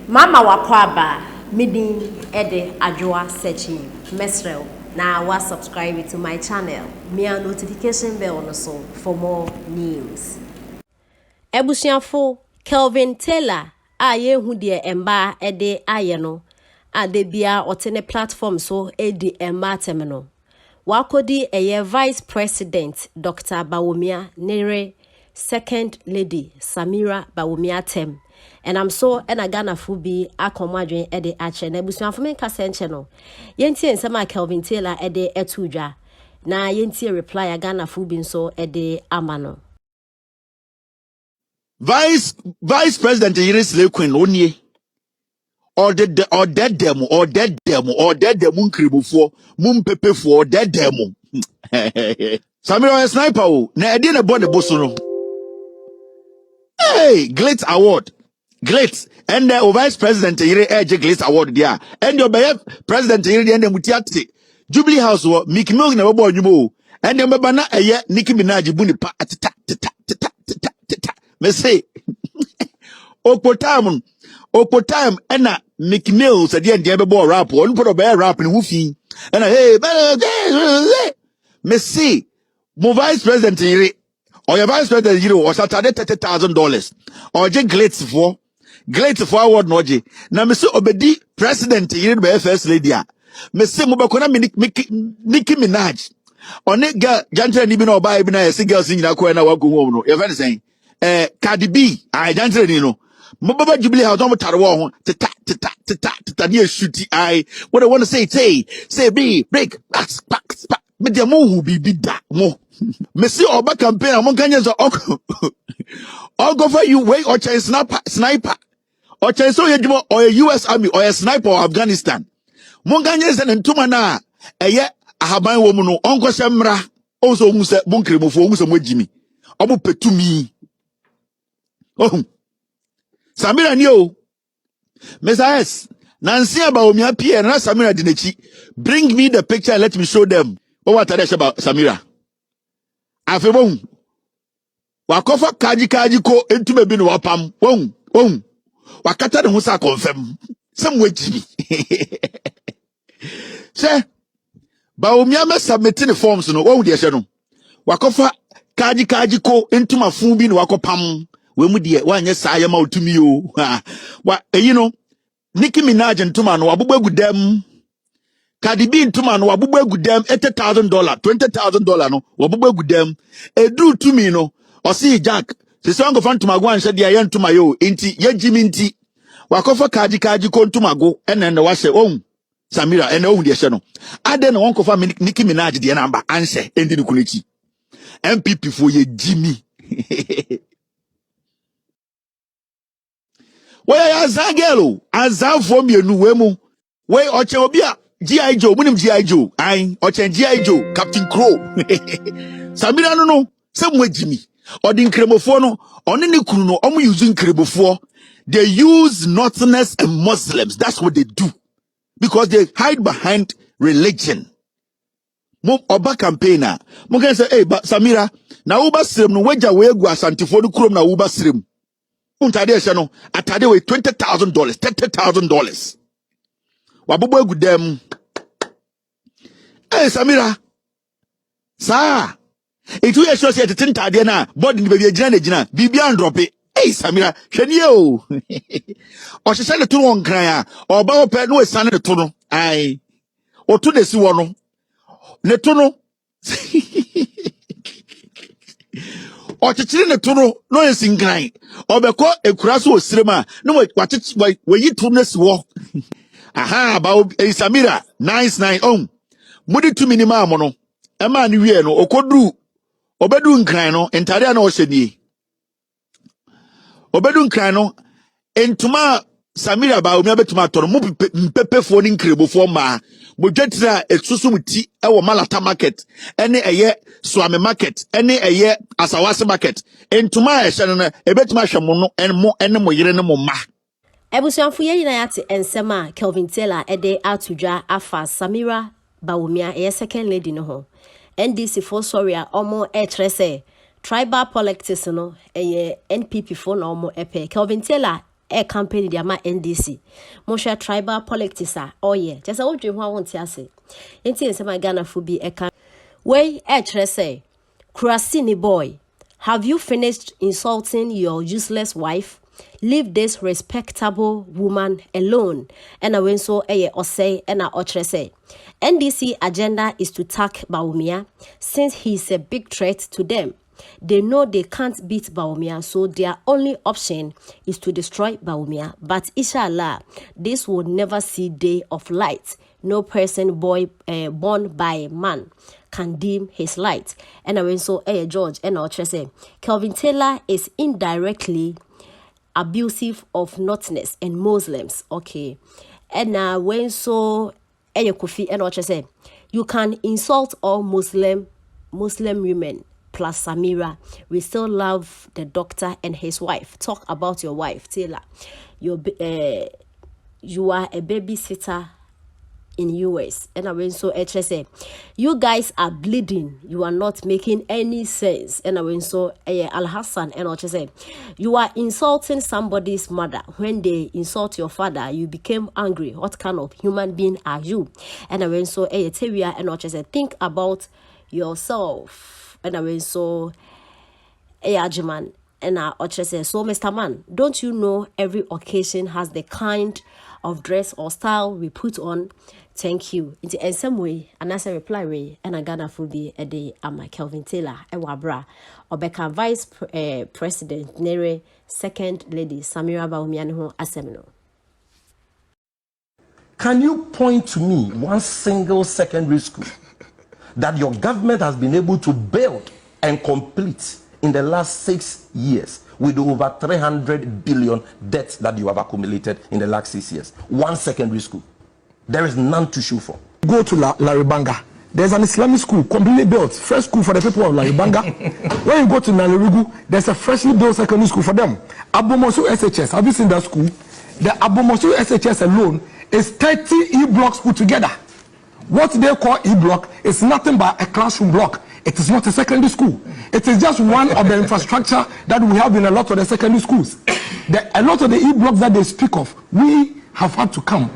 Mama wakwaba midin ede ajwa searching mesrel na wa subscribe to my channel me a notification bell on so for more news. Ebusiafo Kelvin Taylor a yehu de emba ede aye no ade bia otene platform so edi emba temno wakodi eye vice president Dr. Bawumia nere second lady Samira Bawumia tem and I'm so and Ghana fubi akomadwen ede ache na ebusuafo men kasa enche no yenti ensema Kelvin Taylor ede etudwa na yenti reply Ghana fubi so ede amano. Vice President Iris Lequin Onie or dead demo nkribufuo mum pepefo or dead demo. Samira sniper o na edi na body boso no. Hey, Glitz Award. Glitz and the Vice President Ire Edge Glitz Award there. And your President Ire and the Mutiati Jubilee House or Mickey Milk never born you mo. And the Babana a ye Nicki Minaj Buni pa me say Opotam ena Mickey Mills at the end the boy rap one put a bear rap in woofy and hey me say mo Vice President Ire or your Vice President Ire or Saturday $30,000 or je glitz for award noje na me say obedi President Ire be first lady a me say mo bakona Nicki Minaj on it girl jantre ni bi na oba bi na yes girls nyina ko na wago home no you find saying Cardi B I jantre ni no mo baba Jubilee House no tare wo ho teta ni shuti I what I want to say be break back me de mo hu bi da mo me see oba campaign amon kanye so all go for you way or sniper or so yedimo or US Army or a sniper or Afghanistan mon kanye se ntuma na eye ahaban wo mu no onko semra onso hu se bunkremofo hu se mogimi obo petumi oh Samira ni o Messias Nancy about me appear and Samira dinechi bring me the picture and let me show them what are they about Samira afebon wakofa kaji ko entume bi no wapam won wakata de ho sa confirm some wejimi say Bawumia me submit the forms no won de no wakofa kaji ko entuma fun bi no wakopam we mu de wanye saa yema otumi o wa you know Nicki Minaj ntuma no wabugba gudam Cardi B ntuma no wabugba gudam $80,000 $20,000 no wabugba gudam edu tumi no osi Jack se so ngofa ntuma go anhye de aye ntuma yo enti ye jimi nti wakofa kaji ko ntuma go ene ne wahye Samira ene ohun de hye no ade na won kofa Nicki Minaj de namba anhye endi ne kunechi MPP fo ye jimi Where Azagelo, Azafo mienu wemu. Where Oche Obia, G.I. Joe, Munim G.I. Joe, Oche G.I. Joe, Captain Crow. Samira no, somewhere Jimmy. Or the Cremofono, on any Kuno, using Crebofor. They use Northerners and Muslims. That's what they do. Because they hide behind religion. Mo Oba campaigner. Mo can say, hey, but Samira, na Uba Srim, no wager we go Santifono Chrome na Uba Srim. No, atade we $20,000, $30,000. Wabubo gudem. Hey Samira. Sa. Itu ye show say tintade na body ni baby agina bibia drop it. Hey Samira, hwani o. O hye le tunu nkran a, oba ope no we sane le tunu. Ai. O tu desi wo no. Ne tunu. Ochichiri ne tunu no ensinkran obeko ekuraso osirema no we yi tunu si wo aha ba Samira nice mudi tu minima mo no e ma ne wie no okodu obedu nkran no entare na o hyeni obedu nkran no entuma Samira ba omi abetuma toro mu mpepefo ni nkrebofo ma modwetira esusumuti e wo Malata market ene eye Swame market ene eye Asawase market entuma ehye no ebetuma hwemo no ene mo yire ne mo ma Ebusuanfo ye nyina yate ensema Kelvin Taylor ede atudwa afa Samira Bawumia eye second lady no ho NDC for sorry a omo trese tribal politics no eye NPP for no omo epe Kelvin Taylor a campaign the ama NDC. Mosha tribal politics oh yeah. Just a dream one won't say. Inti some Ghana fubi a camp. Way say, Kurasini boy, have you finished insulting your useless wife? Leave this respectable woman alone. And I went so or say and I say. NDC agenda is to attack Bawumia since he's a big threat to them. They know they can't beat Bawumia, so their only option is to destroy Bawumia. But inshallah, this will never see day of light. No person born by man can dim his light. And I went so George and I say Kelvin Taylor is indirectly abusive of notness and Muslims. Okay. And now when so Kofi and Ocha say you can insult all Muslim women plus Samira. We still love the doctor and his wife. Talk about your wife, Taylor. You are a babysitter in US. And I went so say you guys are bleeding. You are not making any sense. And I went so Al Hassan and I say you are insulting somebody's mother. When they insult your father, you became angry. What kind of human being are you? And I went so Tevia and I say think about yourself. And I went so Ajiman and I say so Mr. Man, don't you know every occasion has the kind of dress or style we put on? Thank you. In some way, and as a reply way, and a Ghana for be a day ama Kelvin Taylor, a wabra, Obeka Vice President, Nere, Second Lady Samira Bawumia Asemino. Can you point to me one single secondary school that your government has been able to build and complete in the last 6 years with over 300 billion debts that you have accumulated in the last 6 years? One secondary school. There is none to show for. Go to Laribanga. There's an Islamic school completely built. Fresh school for the people of Laribanga. When you go to Nalirugu, there's a freshly built secondary school for them. Abomosu SHS. Have you seen that school? The Abomosu SHS alone is 30 E-blocks put together. What they call E-block is nothing but a classroom block. It is not a secondary school. It is just one of the infrastructure that we have in a lot of the secondary schools. A lot of the E-blocks that they speak of, we have had to come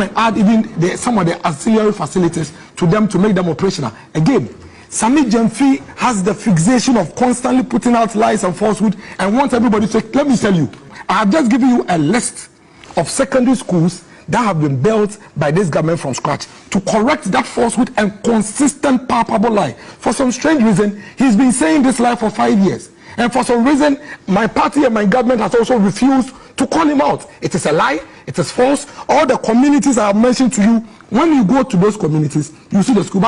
and add even some of the auxiliary facilities to them to make them operational. Again, Sami Jemfi has the fixation of constantly putting out lies and falsehood and wants everybody to say, let me tell you, I have just given you a list of secondary schools that have been built by this government from scratch to correct that falsehood and consistent palpable lie. For some strange reason, he's been saying this lie for 5 years. And for some reason, my party and my government has also refused to call him out. It is a lie. It is false. All the communities I have mentioned to you, when you go to those communities, you see the school.